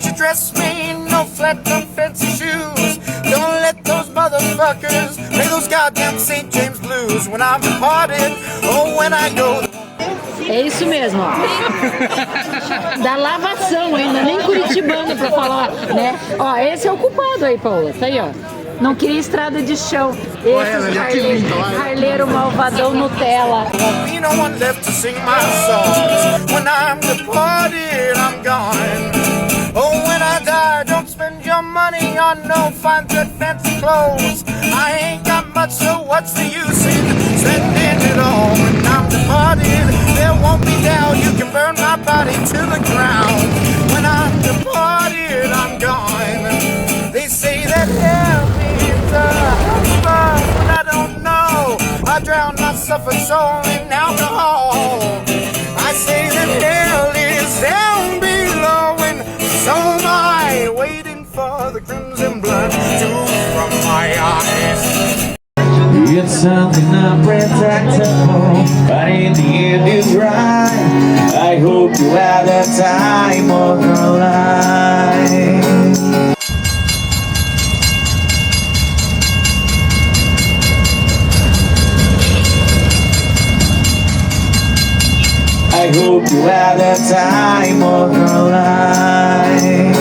don't you dress me in no flat, no fancy shoes. Don't let those motherfuckers play those goddamn St. James blues. When I'm departed, oh, when I go. É isso mesmo, ó. Da lavação ainda, nem curitibano pra falar, né? Ó, esse é o culpado aí, Paula. Tá aí, ó. Não queria estrada de chão. Esse harleiro malvadão Nutella. Won't be no one left to sing my songs. When I'm departed, I'm gone. Oh, when I die, don't spend your money on no fine thread fancy clothes. I ain't got much, so what's the use in spending it all? When I'm departed, there won't be doubt. You can burn my body to the ground. When I'm departed, I'm gone. They say that hell means but I don't know. I drown my suffered soul in alcohol. I say that hell is down below, and so am I, waiting for the crimson blood to from my eyes. It's something unpredictable, but in the end it's right. I hope you had the time of your life. I hope you had the time of your life.